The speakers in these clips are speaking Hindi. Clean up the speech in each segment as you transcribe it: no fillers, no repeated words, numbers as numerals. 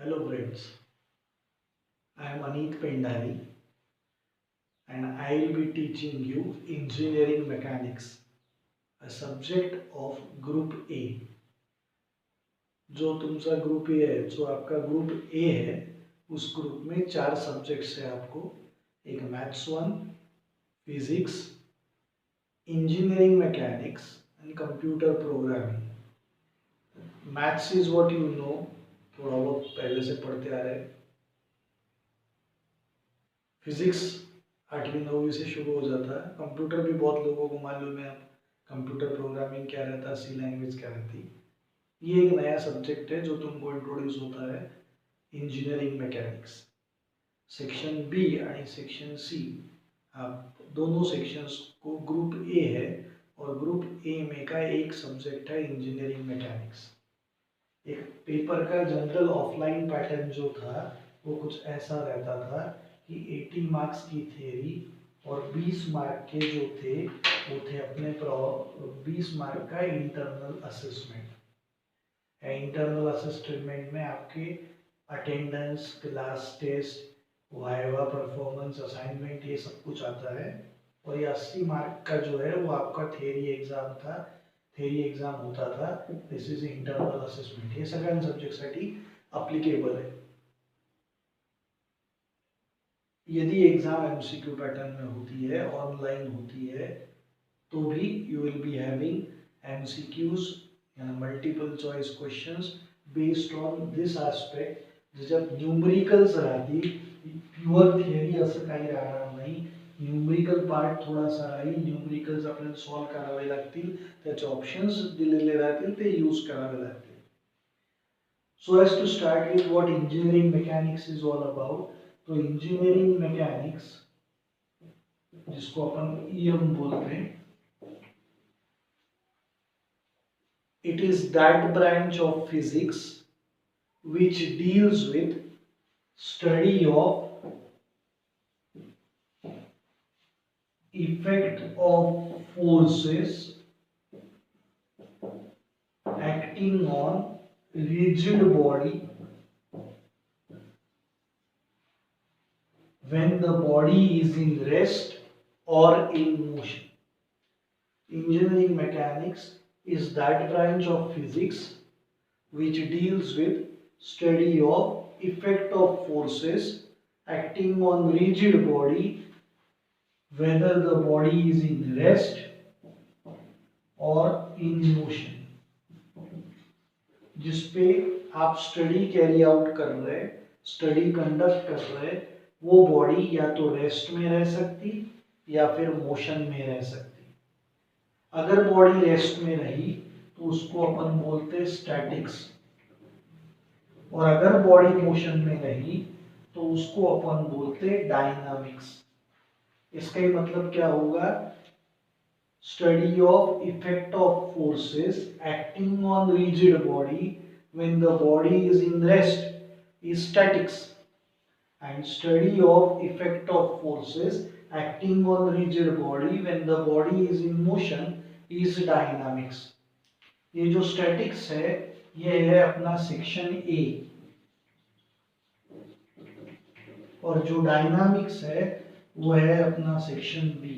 Hello friends, I am Aneet Pendari and I will be teaching you engineering mechanics, a subject of group A. जो तुमसा ग्रुप ए है, जो आपका ग्रुप ए है, उस ग्रुप में 4 सब्जेक्ट्स है आपको। एक maths 1, physics, engineering mechanics and computer programming. Maths is what you know, थोड़ा बहुत पहले से पढ़ते आ रहे हैं। फिजिक्स 8वीं 9वीं से शुरू हो जाता है। कंप्यूटर भी बहुत लोगों को मालूम है, कंप्यूटर प्रोग्रामिंग क्या रहता है, सी लैंग्वेज क्या रहती है। ये एक नया सब्जेक्ट है जो तुमको इंट्रोड्यूस होता है इंजीनियरिंग मैकेनिक्स। सेक्शन बी आणि सेक्शन सी, आप दोनों सेक्शंस को ग्रुप ए है और ग्रुप ए में का एक सब्जेक्ट है इंजीनियरिंग मैकेनिक्स। एक पेपर का जनरल ऑफलाइन पैटर्न जो था वो कुछ ऐसा रहता था कि 80 मार्क्स की थ्योरी और 20 मार्क के जो थे वो थे अपने 20 मार्क का इंटरनल असेसमेंट। इंटरनल असेसमेंट में आपके attendance, class test, viva, performance, assignment, ये सब कुछ आता है। और ये 80 मार्क का जो है वो आपका थ्योरी एग्जाम था, थ्योरी एग्जाम होता था। This is internal assessment. हे सगळ्या सब्जेक्टसाठी अप्लिकेबल है। यदि एग्जाम एमसीक्यू पैटर्न में होती है, ऑनलाइन होती है, तो भी you will be having MCQs यानी multiple choice questions based on this aspect. ज्याच्यात न्यूमरिकल्स राहतील, प्युअर थिअरी असं काही राहणार नाही। न्यूमरिकल पार्ट थोडासा राहील, न्यूमरिकल्स आपल्याला सॉल्व करावे लागतील, त्याचे ऑप्शन्स दिलेले राहतील, ते यूज करावे लागतील। So as to start with what engineering mechanics is all about, तो इंजीनियरिंग मैकेनिक्स जिसको अपन ईएम बोलते हैं, it is that branch of physics which deals with study of effect of forces acting on rigid body when the body is in rest or in motion. Engineering mechanics is that branch of physics which deals with study of effect of forces acting on rigid body whether the body is in rest or in motion। जिसपे आप स्टडी कैरी आउट कर रहे, स्टडी कंडक्ट कर रहे, वो बॉडी या तो रेस्ट में रह सकती या फिर मोशन में रह सकती। अगर बॉडी रेस्ट में रही तो उसको अपन बोलते स्टैटिक्स, और अगर बॉडी मोशन में रही तो उसको अपन बोलते डायनामिक्स। इसका ही मतलब क्या होगा? Study of effect of forces acting on rigid body when the body is in rest is statics, and study of effect of forces acting on rigid body when the body is in motion is dynamics। ये जो स्टैटिक्स है ये है अपना सेक्शन ए, और जो डायनामिक्स है वो है अपना सेक्शन बी।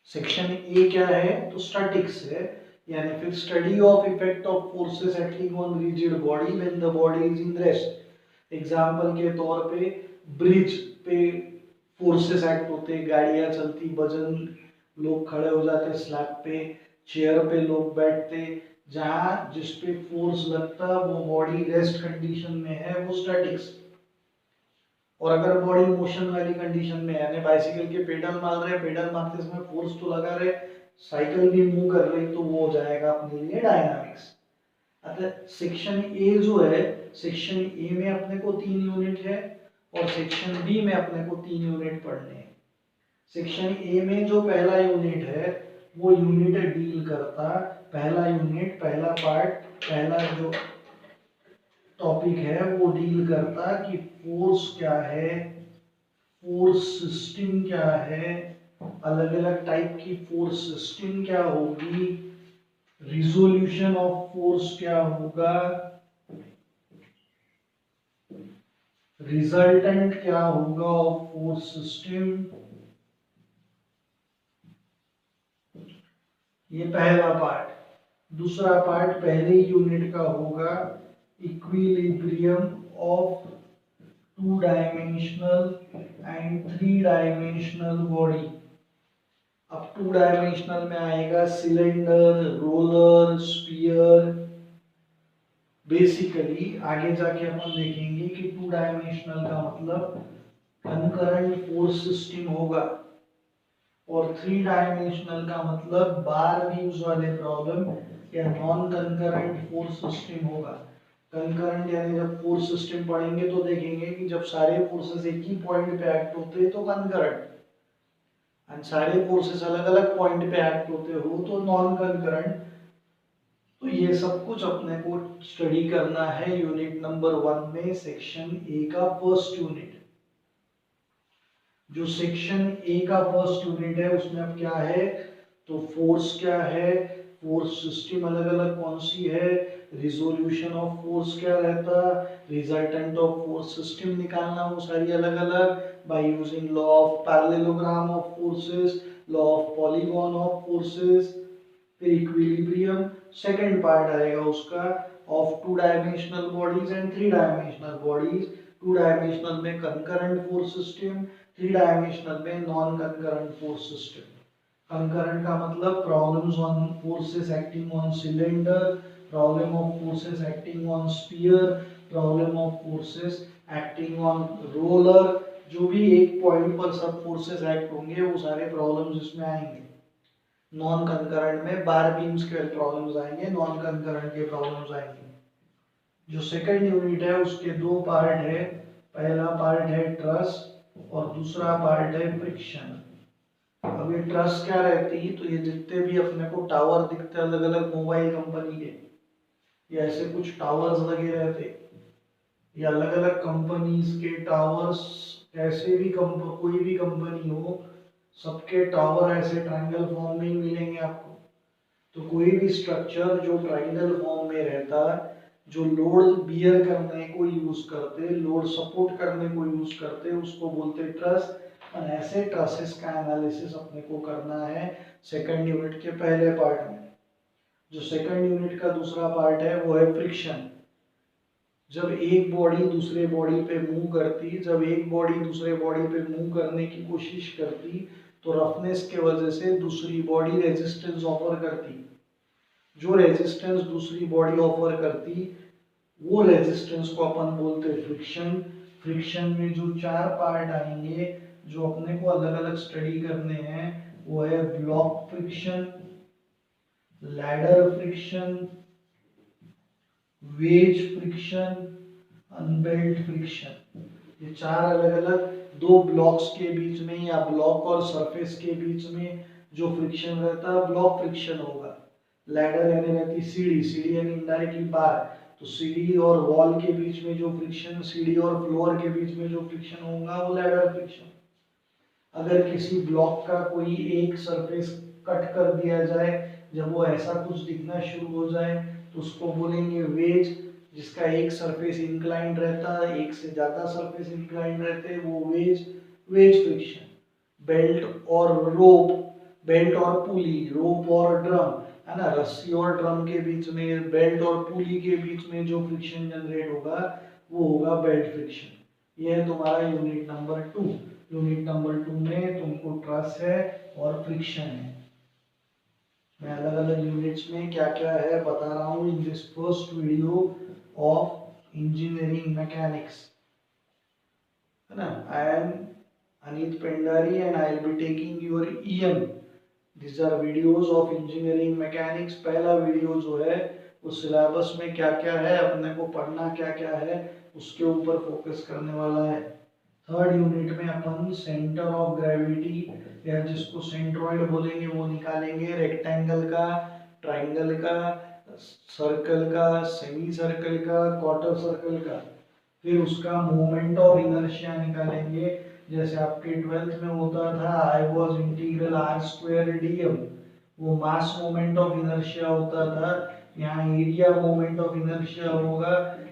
सेक्शन ए क्या है? तो स्टैटिक्स है, यानी फिर study of effect of forces acting on rigid body when the body is in rest. Example के तौर पे ब्रिज पे फोर्सेस एक्ट होते, गाड़ियां चलती, वजन, लोग खड़े हो जाते स्लैब पे, चेयर पे लोग बैठते, जहां जिस पे फोर्स लगता वो बॉडी रेस्ट कंडीशन में है, वो स्टैटिक्स। और अगर बॉडी मोशन वाली कंडीशन में, यानी बाइसिकल के पेडल मार रहे, पेडल मारते समय फोर्स तो लगा रहे, साइकिल भी मूव कर रही, तो वो हो जाएगा अपने लिए डायनामिक्स। अतः सेक्शन ए जो है, सेक्शन ए में अपने को 3 यूनिट है और सेक्शन बी में अपने को 3 यूनिट पढ़ने हैं। सेक्शन ए में जो पहला यूनिट है वो यूनिट डील करता, पहला यूनिट, पहला पार्ट, पहला जो टॉपिक है वो डील करता कि फोर्स क्या है, फोर्स सिस्टम क्या है, अलग अलग टाइप की फोर्स सिस्टम क्या होगी, रिजोल्यूशन ऑफ फोर्स क्या होगा, रिजल्टेंट क्या होगा ऑफ फोर्स सिस्टम, ये पहला पार्ट। दूसरा पार्ट पहले यूनिट का होगा equilibrium of two dimensional and three dimensional body. अब टू डायमेंशनल में आएगा सिलेंडर, रोलर, स्फीयर। बेसिकली आगे जाके अपन देखेंगे कि टू डायमेंशनल का मतलब कंकरेंट फोर्स सिस्टम होगा और थ्री डायमेंशनल का मतलब बार बीम्स वाले प्रॉब्लम या नॉन कंकरेंट फोर्स सिस्टम होगा। कंकरेंट यानी जब फोर्स सिस्टम पढ़ेंगे तो देखेंगे कि जब सारे फोर्सेस एक ही पॉइंट पे एक्ट होते हैं तो कंकरेंट, और सारे फोर्सेस अलग अलग पॉइंट पे एक्ट होते हो तो नॉन कंकरेंट। तो ये सब कुछ अपने को स्टडी करना है यूनिट नंबर 1 में, सेक्शन ए का फर्स्ट यूनिट। जो सेक्शन ए का फर्स्ट यूनिट है उसमें अब क्या है, तो फोर्स क्या है, फोर्स सिस्टम अलग अलग कौन सी है, रिजोल्यूशन ऑफ फोर्स क्या रहता, रिजल्टेंट ऑफ फोर्स सिस्टम निकालना वो सारी अलग अलग by using law of parallelogram of forces, law of polygon of forces. फिर इक्विलिब्रियम सेकंड पार्ट आएगा उसका of two dimensional bodies and three dimensional bodies. Two dimensional में concurrent force system, three dimensional में non concurrent force system. Concurrent का मतलब problems on forces acting on cylinder, problem of forces acting on sphere, problem of forces acting on roller. जो भी एक पॉइंट पर सब फोर्सेस एक्ट होंगे वो सारे प्रॉब्लम्स इसमें आएंगे। नॉन कंकरेंट में बार बीम्स के प्रॉब्लम्स आएंगे, नॉन कंकरेंट के प्रॉब्लम्स आएंगे। जो सेकंड यूनिट है उसके दो पार्ट है, पहला पार्ट है ट्रस और दूसरा पार्ट है फ्रिक्शन। अब ये ट्रस क्या रहती है, तो ये जितने भी अपने को टावर दिखते हैं अलग अलग मोबाइल कंपनी के, ये ऐसे कुछ टावर्स लगे रहते, ये अलग अलग कंपनीज के टावर्स, कैसे भी कोई भी कंपनी हो सबके टावर ऐसे ट्रायंगल फॉर्म में ही मिलेंगे आपको। तो कोई भी स्ट्रक्चर जो ट्रायंगल फॉर्म में रहता, जो लोड बियर करने को यूज करते, लोड सपोर्ट करने को यूज करते, उसको बोलते ट्रस। और ऐसे ट्रसेस का एनालिसिस अपने को करना है सेकंड यूनिट के पहले पार्ट में। जो सेकंड यूनिट का दूसरा पार्ट है वो है फ्रिक्शन। जब एक बॉडी दूसरे बॉडी पे मूव करती, जब एक बॉडी दूसरे बॉडी पे मूव करने की कोशिश करती तो रफनेस के वजह से दूसरी बॉडी रेजिस्टेंस ऑफर करती। जो रेजिस्टेंस दूसरी बॉडी ऑफर करती वो रेजिस्टेंस को अपन बोलते हैं फ्रिक्शन। फ्रिक्शन में जो चार पार्ट आएंगे जो अपने को अलग अलग स्टडी करने हैं वो है block friction, ladder friction, wedge friction, and belt friction. ये चार अलग अलग दो ब्लॉक्स के बीच में या ब्लॉक और सरफेस के बीच में जो फ्रिक्शन रहता है ब्लॉक फ्रिक्शन होगा। लैडर यानी रहती सीढ़ी, सीढ़ी यानी इनडायरेक्टली बार, तो सीढ़ी और वॉल के बीच में जो फ्रिक्शन, सीढ़ी और फ्लोर के बीच में जो फ्रिक्शन होगा वो लैडर फ्रिक्शन। अगर किसी ब्लॉक का कोई एक सरफेस कट कर दिया जाए, जब वो ऐसा कुछ दिखना शुरू हो जाए तो उसको बोलेंगे वेज, जिसका एक सरफेस इंक्लाइंड रहता है, एक से ज्यादा सरफेस इंक्लाइंड रहते हैं वो वेज, वेज फ्रिक्शन। बेल्ट और रोप, बेल्ट और पुली, रोप और ड्रम, है ना, रस्सी और ड्रम के बीच में, बेल्ट और पुली के बीच में जो फ्रिक्शन जनरेट होगा वो होगा बेल्ट फ्रिक्शन। ये है तुम्हारा यूनिट नंबर 2। यूनिट नंबर 2 में तुमको ट्रस है और फ्रिक्शन है। मैं अलग अलग यूनिट्स में क्या क्या है बता रहा हूँ in this first video of engineering mechanics, है ना। I am Anit Pendari and I will be taking your EM. This are videos of engineering mechanics. पहला वीडियो जो है वो सिलेबस में क्या क्या है, अपने को पढ़ना क्या क्या है उसके ऊपर फोकस करने वाला है। थर्ड यूनिट में अपन सेंटर ऑफ ग्रेविटी या जिसको सेंट्रॉइड बोलेंगे वो निकालेंगे, रेक्टेंगल का, ट्राइंगल का, सर्कल का, सेमी सर्कल का, क्वार्टर सर्कल का। फिर उसका मोमेंट ऑफ इनर्शिया निकालेंगे, जैसे आपके 12th में होता था I was integral R square DM, वो मास मोमेंट ऑफ इनर्शिया होता था। यहाँ एरिया मोमेंट ऑफ इनर्शिया होगा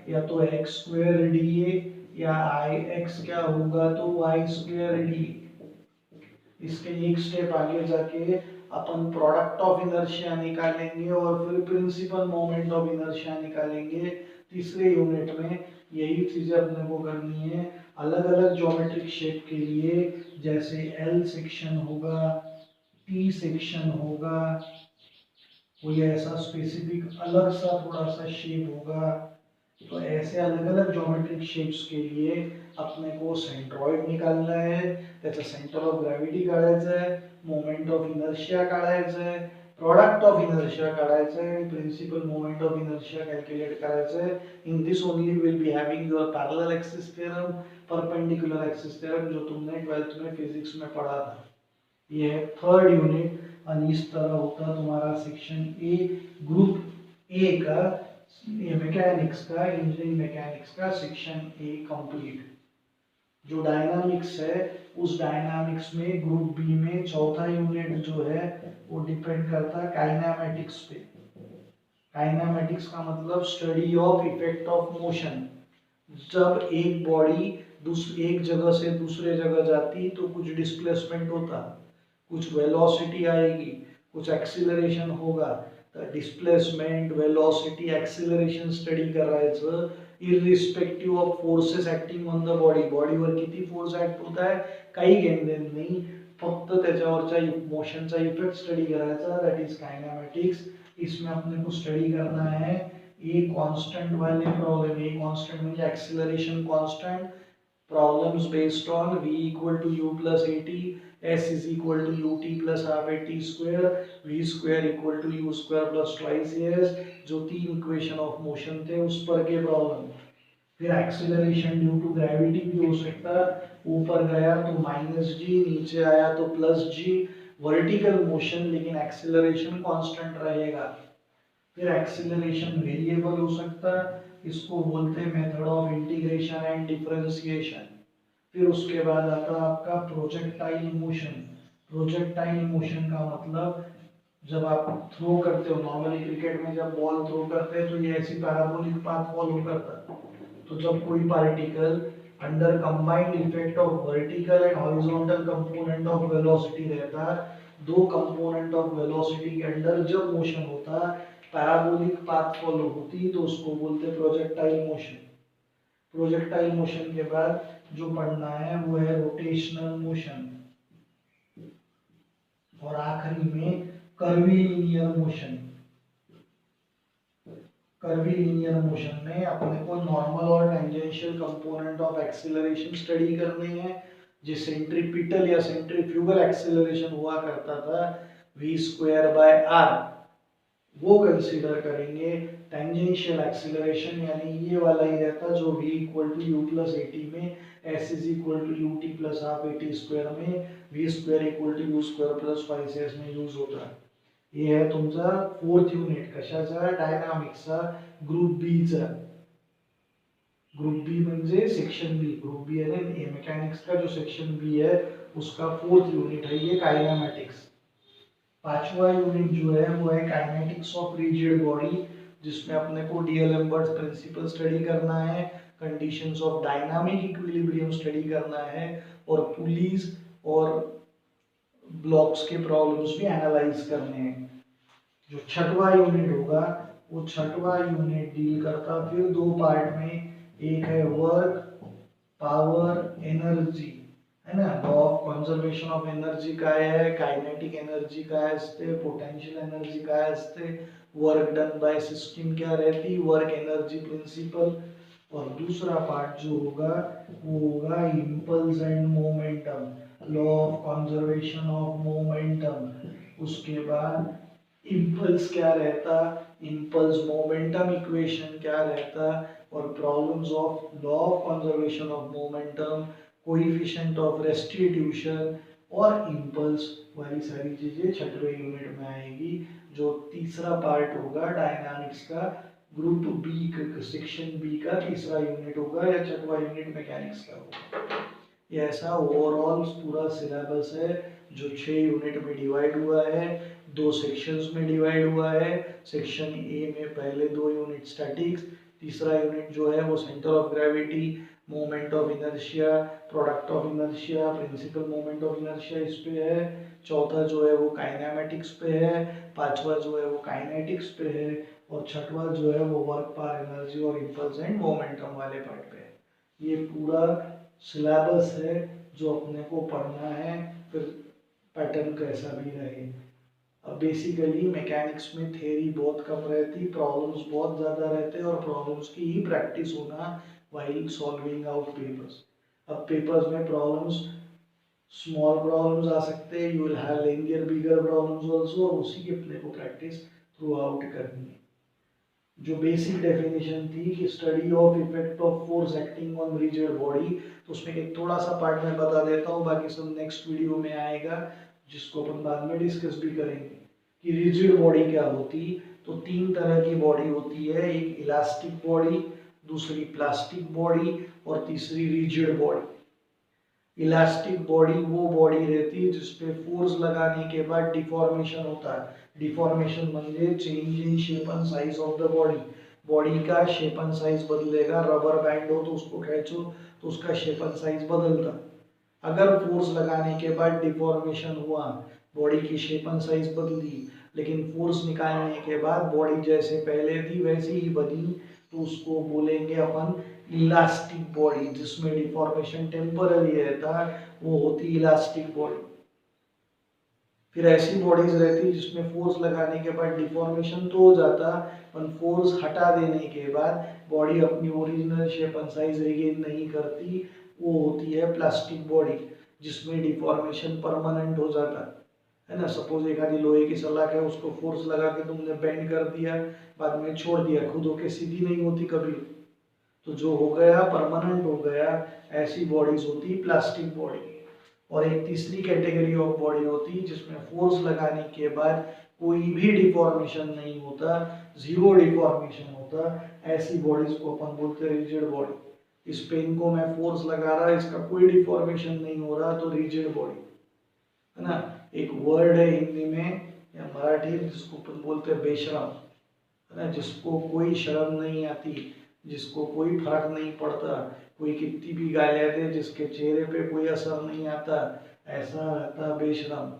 या तो एक्स स्क्वायर डी ए या आई एक्स क्या होगा तो वाई स्क्वायर डी। इसके एक स्टेप आगे जाके अपन प्रोडक्ट ऑफ इनर्शिया निकालेंगे और फिर प्रिंसिपल मोमेंट ऑफ इनर्शिया निकालेंगे तीसरे यूनिट में। यही चीजें अपने को करनी है अलग अलग ज्योमेट्रिक शेप के लिए, जैसे एल सेक्शन होगा, टी सेक्शन होगा, कोई ऐसा स्पेसिफिक अलग सा थोड़ा सा शेप होगा। तो ऐसे अलग अलग ज्योमेट्रिक शेप्स के लिए अपने को सेंट्रॉइड निकालना है, त्याचा सेंटर ऑफ ग्रॅव्हिटी काढायचा आहे, मोमेंट ऑफ इनर्शिया काढायचा आहे, प्रोडक्ट ऑफ इनर्शिया काढायचा आहे, principal moment of inertia calculate करायचा आहे। In this only will be having your parallel axis theorem, perpendicular axis theorem, जो तुमने 12th में फिजिक्स में पढ़ा था। ये है थर्ड यूनिट और इस तरह होता तुम्हारा सेक्शन ए, ग्रुप ए का, ये मैकेनिक्स का, इंजीनियरिंग मैकेनिक्स का सेक्शन ए कंप्लीट। जो डायनामिक्स है उस डायनामिक्स में ग्रुप बी में चौथा यूनिट जो है वो डिपेंड करता है काइनेमेटिक्स पे। काइनेमेटिक्स का मतलब study of effect of motion. जब एक बॉडी एक जगह से दूसरे जगह जाती तो कुछ डिस्प्लेसमेंट होता, कुछ वेलोसिटी आएगी, कुछ एक्सीलरेशन होगा। तर डिस्प्लेसमेंट, वेलोसिटी, एक्सीलरेशन स्टडी करायचं irrespective of forces acting on the body. बॉडीवर किती फोर्स ऍक्ट होत आहे काही घेणं देणं नाही, फक्त त्याच्यावरच्या मोशनचा इफेक्ट स्टडी करायचा, दैट इज काइनेमैटिक्स। इसमें अपने को स्टडी करना है ए कांस्टेंट वाले प्रॉब्लम। ए कांस्टेंट म्हणजे acceleration constant, problems based on v equal to u plus at, s is equal to ut plus half at square, v square equal to u square plus twice s, जो तीन इक्वेशन ऑफ मोशन थे उस पर के प्रॉब्लम। फिर एक्सीलरेशन ड्यू टू ग्रेविटी भी हो सकता है, ऊपर गया तो माइनस जी, नीचे आया तो प्लस जी, वर्टिकल मोशन लेकिन एक्सीलरेशन कांस्टेंट रहेगा। फिर एक्सीलरेशन वेरिएबल हो सकता है, इसको बोलते हैं method of integration and differentiation. फिर उसके बाद आता है आपका प्रोजेक्टाइल मोशन। प्रोजेक्टाइल मोशन का मतलब जब आप थ्रो करते हो, नॉर्मली क्रिकेट में जब बॉल थ्रो करते हैं तो ये ऐसी पैराबोलिक पाथ फॉलो करता है। तो जब कोई particle under combined effect of vertical and horizontal component of velocity रहता है, दो कंपोनेंट ऑफ वेलोसिटी के अंडर जब मोशन होता है, पैराबोलिक पाथ फॉलो होती, तो उसको बोलते हैं प्रोजेक्टाइल मोशन। प्रोजेक्टाइल मोशन के बाद जो पढ़ना है वो है रोटेशनल मोशन, और आखिरी में कर्वीलिनियर मोशन। कर्वीलिनियर मोशन में अपने को नॉर्मल और tangential component of acceleration study करने हैं। जो सेंट्रीपिटल या सेंट्रीफ्यूगल एक्सीलरेशन हुआ करता था v स्क्वायर बाय r, वो कंसीडर करेंगे। टेंजेंशियल एक्सीलरेशन यानी ये वाला ही रहता जो v equal to u plus a t में, s is equal to u t plus half a t square में, v square equal to u square plus 5s में यूज होता है। ये है तुमचा फोर्थ युनिट कशाचा, डायनामिक्सचा, ग्रुप बी चा। ग्रुप बी म्हणजे सेक्शन बी, ग्रुप बी है ये मैकेनिक्स का जो सेक्शन बी है उसका फोर्थ यूनिट है ये काइनेमैटिक्स। पांचवा यूनिट जो है वो है काइनेटिक्स ऑफ रिजिड बॉडी, जिसमें अपने को डीएलएम्बर्ट्स प्रिंसिपल स्टडी करना है, conditions of dynamic equilibrium study करना है, और पुलीज और ब्लॉक्स के प्रॉब्लम्स भी एनालाइज करने हैं। जो छठवा यूनिट होगा वो छठवा यूनिट डील करता फिर दो पार्ट में, एक है वर्क, पावर, एनर्जी, है ना। Law of conservation of energy काय आहे, कायनेटिक एनर्जी काय असते, पोटेंशियल एनर्जी काय असते, वर्क डन बाय सिस्टम क्या रहती, वर्क एनर्जी प्रिंसिपल। और दूसरा पार्ट जो होगा वो होगा impulse and momentum, law of conservation of momentum. उसके बाद इम्पल्स क्या रहता, इम्पल्स मोमेंटम इक्वेशन क्या रहता, और problems of law of conservation of momentum, coefficient of restitution और इम्पल्स वाली सारी चीजें छठवें यूनिट में आएगी। जो तीसरा पार्ट होगा डायनामिक्स का, ग्रुप बी का, सेक्शन बी का तीसरा यूनिट होगा, या छठवा यूनिट मैकेनिक्स का होगा। ये ऐसा ओवरऑल पूरा सिलेबस है जो 6 यूनिट में डिवाइड हुआ है, दो सेक्शंस में डिवाइड हुआ है। सेक्शन ए में पहले 2 यूनिट स्टैटिक्स, तीसरा यूनिट जो है वो centre of gravity, moment of inertia, product of inertia, principal moment of inertia इस पे है। चौथा जो है वो काइनेमेटिक्स पे है। पांचवा जो है वो काइनेटिक्स पे है। और छठवा जो है वो वर्क पर एनर्जी और इम्पल्स एंड मोमेंटम वाले पार्ट पे है। ये पूरा सिलेबस है जो अपने को पढ़ना है, फिर पैटर्न कैसा भी रहे। अब बेसिकली मैकेनिक्स में थ्योरी बहुत कम रहती, प्रॉब्लम्स बहुत ज़्यादा रहते हैं और प्रॉब्लम्स की ही प्रैक्टिस होना while सॉल्विंग आउट पेपर्स। अब पेपर्स में प्रॉब्लम्स, स्मॉल प्रॉब्लम्स आ सकते हैं, you will have lengthier bigger problems also, और उसी की अपने को प्रैक्टिस थ्रू आउट करनी है। जो बेसिक डेफिनेशन थी कि study of effect of force acting on rigid body, तो उसमें एक थोड़ा सा पार्ट मैं बता देता हूँ, बाकी सब नेक्स्ट वीडियो में आएगा जिसको अपन बाद में डिस्कस भी करेंगे कि रिजिड बॉडी क्या होती। तो तीन तरह की बॉडी होती है, एक इलास्टिक बॉडी, दूसरी प्लास्टिक बॉडी और तीसरी रिजिड बॉडी। इलास्टिक बॉडी वो बॉडी रहती है जिसपे फोर्स लगाने के बाद डिफॉर्मेशन होता है। डिफॉर्मेशन म्हणजे change in shape and size of the body. Body का शेप एंड साइज बदलेगा, रबर बैंड हो तो उसको खींचो तो उसका शेप एंड साइज बदलता। अगर फोर्स लगाने के बाद डिफॉर्मेशन हुआ, बॉडी की शेप एंड साइज बदली, लेकिन फोर्स निकालने के बाद बॉडी जैसे पहले थी वैसी ही बनी, तो उसको बोलेंगे अपन इलास्टिक बॉडी। जिसमें डिफॉर्मेशन टेम्पररी रहता है वो होती इलास्टिक बॉडी। फिर ऐसी बॉडीज रहती जिसमें फोर्स लगाने के बाद डिफॉर्मेशन तो हो जाता, पर फोर्स हटा देने के बाद बॉडी अपनी original shape and size regain नहीं करती, वो होती है प्लास्टिक बॉडी, जिसमें डिफॉर्मेशन परमानेंट हो जाता है ना। सपोज एक आधी लोहे की सलाख है, उसको फोर्स लगा के तुमने बेंड कर दिया, बाद में छोड़ दिया, खुद होके सीधी नहीं होती कभी, तो जो हो गया परमानेंट हो गया। ऐसी बॉडीज होती प्लास्टिक बॉडी। और एक तीसरी कैटेगरी ऑफ बॉडी होती जिसमें फोर्स लगाने के बाद कोई भी डिफॉर्मेशन नहीं होता, जीरो डिफॉर्मेशन होता, ऐसी बॉडीज को अपन बोलते हैं रिजिड बॉडी। इस पेन को मैं फोर्स लगा रहा, इसका कोई डिफॉर्मेशन नहीं हो रहा, तो रिजिड बॉडी है ना। एक वर्ड है हिंदी में या मराठी में जिसको अपन बोलते हैं बेशरम, है ना, जिसको कोई शर्म नहीं आती, जिसको कोई फर्क नहीं पड़ता, कोई कितनी भी गालियां दे, जिसके चेहरे पे कोई असर नहीं आता, ऐसा रहता बेशरम।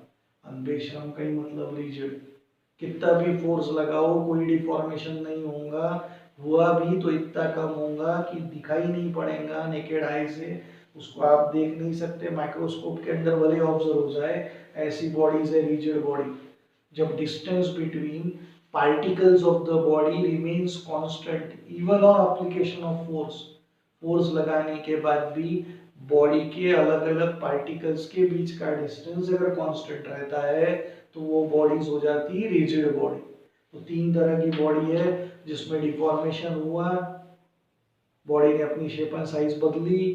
बेशरम का ही मतलब रिजिड। कितना भी फोर्स लगाओ कोई डिफॉर्मेशन नहीं होगा, हुआ भी तो इतना कम होगा कि दिखाई नहीं पड़ेगा नेकेड आई से, उसको आप देख नहीं सकते, माइक्रोस्कोप के अंदर भले ऑब्जर्व हो जाए। ऐसी बॉडीज है रिजिड बॉडी। जब distance between particles of the body remains constant even on application of force। Force लगाने के बाद भी बॉडी के अलग अलग पार्टिकल्स के बीच का डिस्टेंस अगर कांस्टेंट रहता है तो वो बॉडीज हो जाती है रिजिड बॉडी। तो तीन तरह की बॉडी है जिसमें डिफॉर्मेशन हुआ, बॉडी ने अपनी शेप एंड साइज बदली,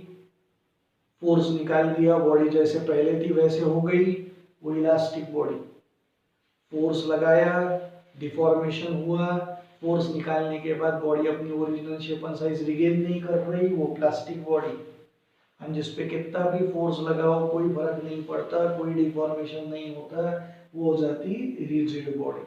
फोर्स निकाल दिया, बॉडी जैसे पहले थी वैसे हो गई, वो इलास्टिक बॉडी। फोर्स लगाया, डिफॉर्मेशन हुआ, फोर्स निकालने के बाद बॉडी अपनी original shape and size regain नहीं कर रही, वो प्लास्टिक बॉडी। हम जिस पे कितना भी फोर्स लगाओ कोई फर्क नहीं पड़ता, कोई डिफॉर्मेशन नहीं होता, वो हो जाती रिजिड बॉडी।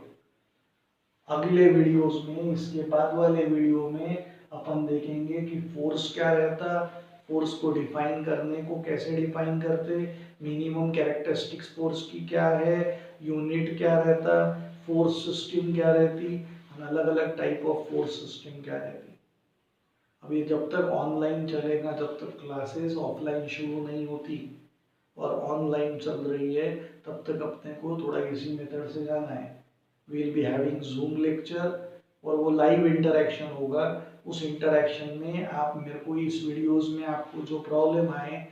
अगले वीडियोस में, इसके बाद वाले वीडियो में अपन देखेंगे कि फोर्स क्या रहता, फोर्स को डिफाइन करने को कैसे डिफाइन करते, मिनिमम कैरेक्टरिस्टिक्स फोर्स की क्या है, यूनिट क्या रहता, फोर्स सिस्टम क्या रहती, अलग अलग टाइप ऑफ फोर्स सिस्टम क्या रहती। अब ये जब तक ऑनलाइन चलेगा, जब तक क्लासेस ऑफलाइन शुरू नहीं होती और ऑनलाइन चल रही है, तब तक अपने को थोड़ा इजी मेथड से जाना है। We will be having zoom lecture और वो लाइव इंटरेक्शन होगा। उस इंटरेक्शन में आप मेरे को इस वीडियोस में आपको जो प्रॉब्लम आए,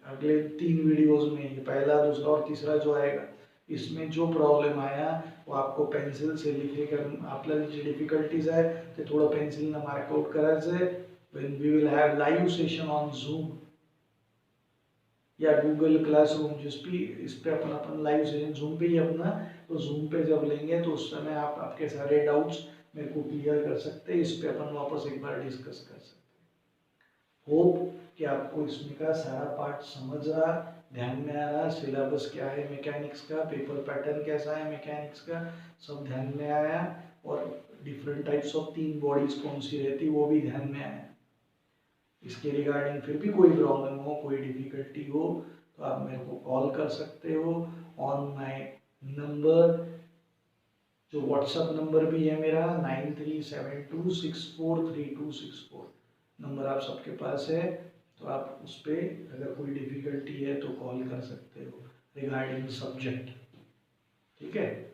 अगले 3 वीडियोस में, ये पहला, दूसरा और तीसरा जो आएगा, इसमें जो प्रॉब्लम आया वो आपको पेंसिल से लिखेकर, आपल्याला जी डिफिकल्टीज आहे ते थोडं पेन्सिलनं मार्कआउट करायचं आहे। when we will have live session on Zoom या गूगल क्लासरूम, जिस भी इस पे अपन लाइव सेशन जूम पे ही अपना, तो जूम पे जब लेंगे तो उस समय आप आपके सारे डाउट्स मेरे को क्लियर कर सकते हैं, इस पे अपन वापस एक बार डिस्कस कर सकते हैं। होप कि आपको इसमें का सारा पार्ट समझ रहा, ध्यान में आ रहा, सिलेबस क्या है मैकेनिक्स का, पेपर पैटर्न कैसा है मैकेनिक्स का, सब ध्यान में आया। और डिफरेंट टाइप्स ऑफ 3 बॉडीज कौन सी रहती वो भी ध्यान में आए। इसके रिगार्डिंग फिर भी कोई प्रॉब्लम हो, कोई डिफिकल्टी हो तो आप मेरे को कॉल कर सकते हो ऑन माय नंबर, जो व्हाट्सएप नंबर भी है मेरा 9372643264 नंबर आप सबके पास है, तो आप उस पर अगर कोई डिफिकल्टी है तो कॉल कर सकते हो रिगार्डिंग सब्जेक्ट। ठीक है।